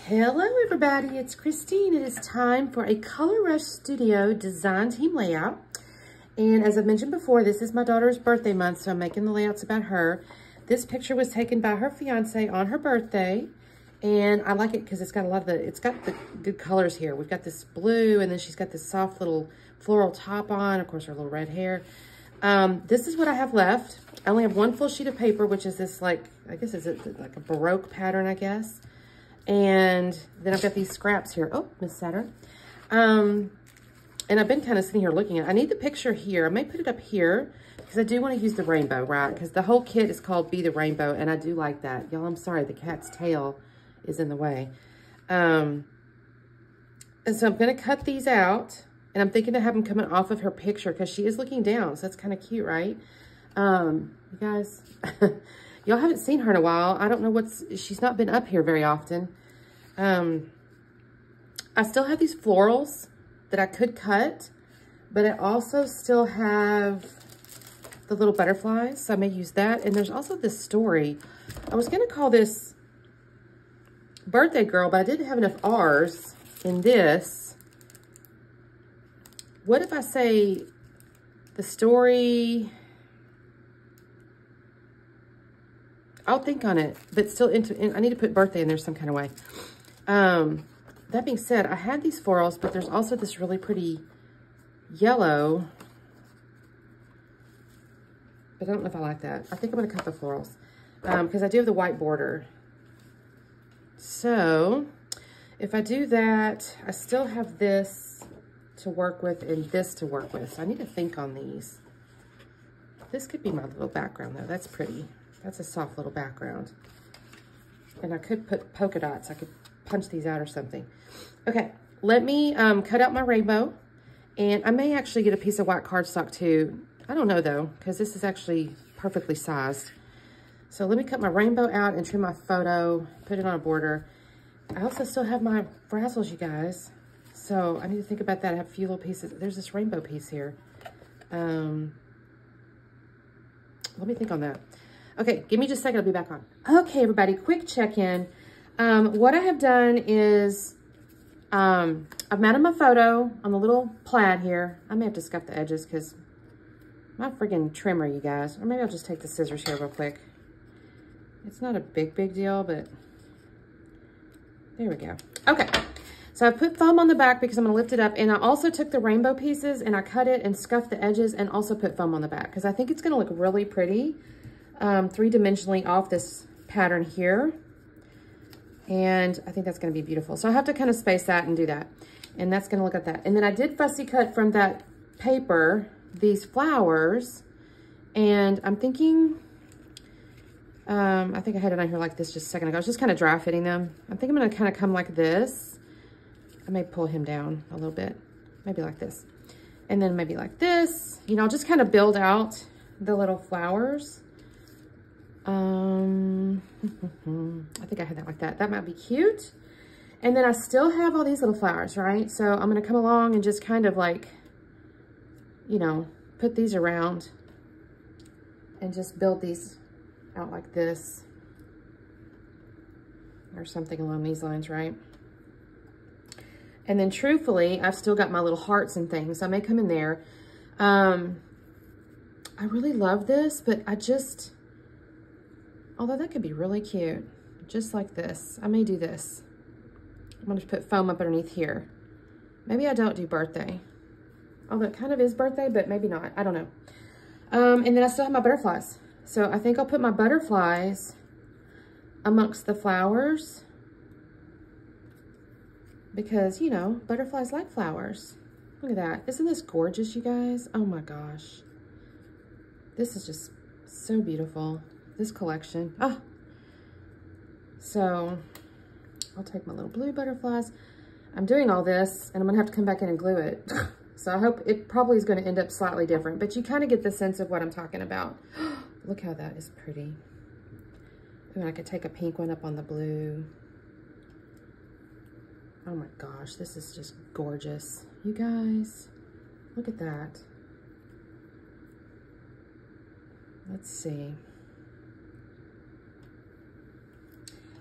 Hello everybody, it's Christine. It is time for a Color Rush Studio design team layout. And as I've mentioned before, this is my daughter's birthday month, so I'm making the layouts about her. This picture was taken by her fiance on her birthday. And I like it because it's got the good colors here. We've got this blue, and then she's got this soft little floral top on, of course her little red hair. This is what I have left. I only have one full sheet of paper, which is this like a Baroque pattern, I guess. And then I've got these scraps here. Oh, Miss Saturn. And I've been kind of sitting here looking at it. I need the picture here. I may put it up here because I do want to use the rainbow, right? Because the whole kit is called Be the Rainbow, and I do like that. Y'all, I'm sorry, the cat's tail is in the way. And so I'm going to cut these out, and I'm thinking to have them coming off of her picture because she is looking down, so that's kind of cute, right? You guys... Y'all haven't seen her in a while. I don't know she's not been up here very often. I still have these florals that I could cut, but I also still have the little butterflies, so I may use that. And there's also this story. I was gonna call this Birthday Girl, but I didn't have enough R's in this. What if I say the story... I'll think on it, but still I need to put birthday in there some kind of way. That being said, I had these florals, but there's also this really pretty yellow. But I don't know if I like that. I think I'm gonna cut the florals because I do have the white border. So if I do that, I still have this to work with and this to work with. So I need to think on these. This could be my little background though. That's pretty. That's a soft little background. And I could put polka dots. I could punch these out or something. Okay, let me cut out my rainbow. And I may actually get a piece of white cardstock too. I don't know though, because this is actually perfectly sized. So let me cut my rainbow out and trim my photo, put it on a border. I also still have my frazzles, you guys. So I need to think about that. I have a few little pieces. There's this rainbow piece here. Let me think on that. Okay, give me just a second, I'll be back on. Okay, everybody, quick check-in. What I have done is, I've mounted my photo on the little plaid here. I may have to scuff the edges because my friggin' trimmer, you guys. Or maybe I'll just take the scissors here real quick. It's not a big deal, but there we go. Okay, so I put foam on the back because I'm gonna lift it up, and I also took the rainbow pieces and I cut it and scuffed the edges and also put foam on the back because I think it's gonna look really pretty. Three-dimensionally off this pattern here. And I think that's going to be beautiful. So I have to kind of space that and do that. And that's going to look like that. And then I did fussy cut from that paper these flowers. And I'm thinking, I think I had it on here like this just a second ago. I was just kind of dry fitting them. I think I'm going to kind of come like this. I may pull him down a little bit. Maybe like this. And then maybe like this. You know, I'll just kind of build out the little flowers. I think I had that like that. That might be cute. And then I still have all these little flowers, right? So I'm going to come along and just kind of like, you know, put these around and just build these out like this or something along these lines, right? And then truthfully, I've still got my little hearts and things. So I may come in there. I really love this, but although that could be really cute, just like this. I may do this. I'm going to put foam up underneath here. Maybe I don't do birthday. Although it kind of is birthday, but maybe not. I don't know. And then I still have my butterflies. So I think I'll put my butterflies amongst the flowers. Because, you know, butterflies like flowers. Look at that. Isn't this gorgeous, you guys? Oh my gosh. This is just so beautiful. This collection. Oh, so I'll take my little blue butterflies. I'm doing all this and I'm gonna have to come back in and glue it. So I hope it probably is gonna end up slightly different, but you kind of get the sense of what I'm talking about. Look how that is pretty. Ooh, I could take a pink one up on the blue. Oh my gosh, this is just gorgeous. You guys, look at that. Let's see.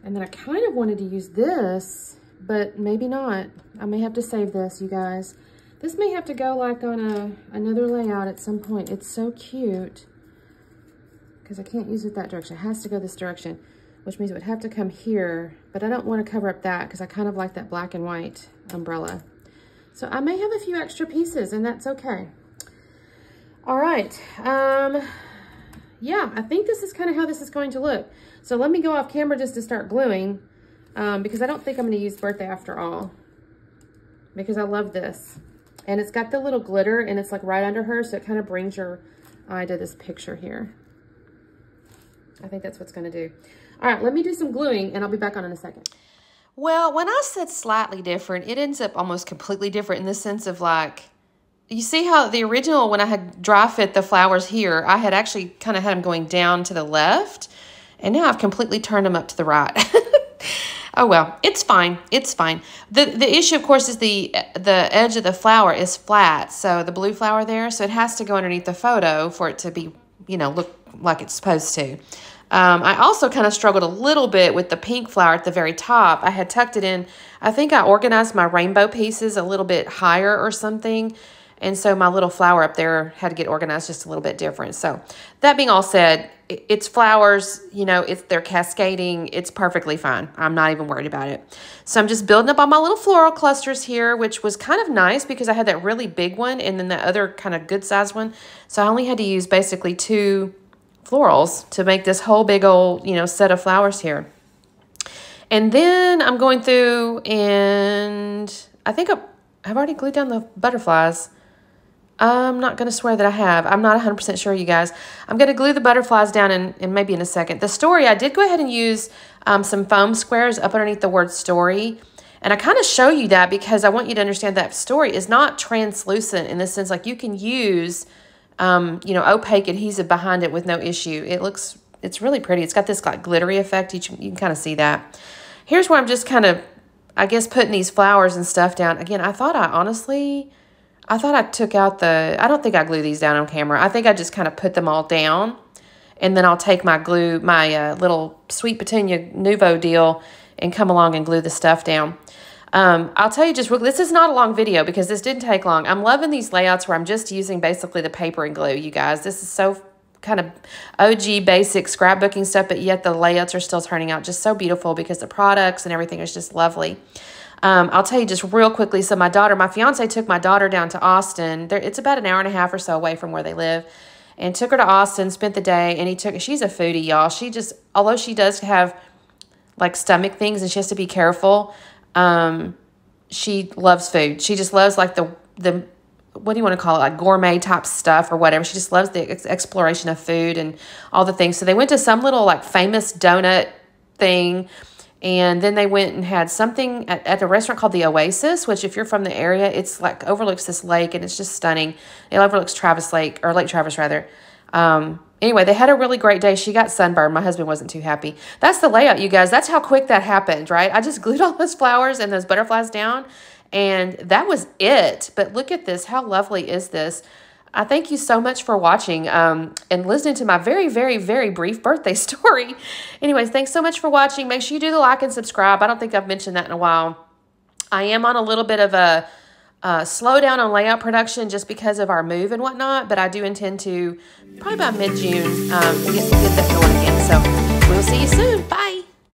And then I kind of wanted to use this, but maybe not. I may have to save this, you guys. This may have to go like on another layout at some point. It's so cute because I can't use it that direction. It has to go this direction, which means it would have to come here, but I don't want to cover up that because I kind of like that black and white umbrella. So I may have a few extra pieces and that's okay. All right. Yeah, I think this is kind of how this is going to look. So let me go off camera just to start gluing because I don't think I'm going to use birthday after all because I love this. And it's got the little glitter and it's like right under her. So it kind of brings your eye to this picture here. I think that's what's going to do. All right, let me do some gluing and I'll be back on in a second. Well, when I said slightly different, it ends up almost completely different in the sense of like, you see how the original, when I had dry fit the flowers here, I had actually kind of had them going down to the left. And now I've completely turned them up to the right. Oh, well, it's fine. It's fine. The issue, of course, is the edge of the flower is flat. So the blue flower there, so it has to go underneath the photo for it to be, you know, look like it's supposed to. I also kind of struggled a little bit with the pink flower at the very top. I had tucked it in. I think I organized my rainbow pieces a little bit higher or something. And so my little flower up there had to get organized just a little bit different. So that being all said, it's flowers, you know, they're cascading. It's perfectly fine. I'm not even worried about it. So I'm just building up on my little floral clusters here, which was kind of nice because I had that really big one and then the other kind of good sized one. So I only had to use basically 2 florals to make this whole big old, you know, set of flowers here. And then I'm going through and I think I've already glued down the butterflies. I'm not going to swear that I have. I'm not 100% sure, you guys. I'm going to glue the butterflies down in maybe in a second. The story, I did go ahead and use some foam squares up underneath the word story. And I kind of show you that because I want you to understand that story is not translucent in the sense like you can use, you know, opaque adhesive behind it with no issue. It's really pretty. It's got this like glittery effect. You can kind of see that. Here's where I'm just kind of, I guess, putting these flowers and stuff down. Again, I thought I took out I don't think I glue these down on camera. I think I just kind of put them all down. And then I'll take my little Sweet Petunia Nouveau deal and come along and glue the stuff down. I'll tell you just real, this is not a long video because this didn't take long. I'm loving these layouts where I'm just using basically the paper and glue, you guys. This is so kind of OG basic scrapbooking stuff, but yet the layouts are still turning out just so beautiful because the products and everything is just lovely. I'll tell you just real quickly. So my fiance took my daughter down to Austin. It's about an hour and a half or so away from where they live. And took her to Austin, spent the day, and she's a foodie, y'all. Although she does have like stomach things and she has to be careful, she loves food. She just loves like the what do you want to call it? Like gourmet type stuff or whatever. She just loves the exploration of food and all the things. So they went to some little like famous donut thing. And then they went and had something at a restaurant called the Oasis, which if you're from the area, it's like overlooks this lake and it's just stunning. It overlooks Travis Lake, or Lake Travis rather. Anyway, they had a really great day. She got sunburned. My husband wasn't too happy. That's the layout, you guys. That's how quick that happened, right? I just glued all those flowers and those butterflies down and that was it. But look at this. How lovely is this? I thank you so much for watching and listening to my very, very, very brief birthday story. Anyways, thanks so much for watching. Make sure you do the like and subscribe. I don't think I've mentioned that in a while. I am on a little bit of a slowdown on layout production just because of our move and whatnot, but I do intend to, probably by mid-June, get that going again. So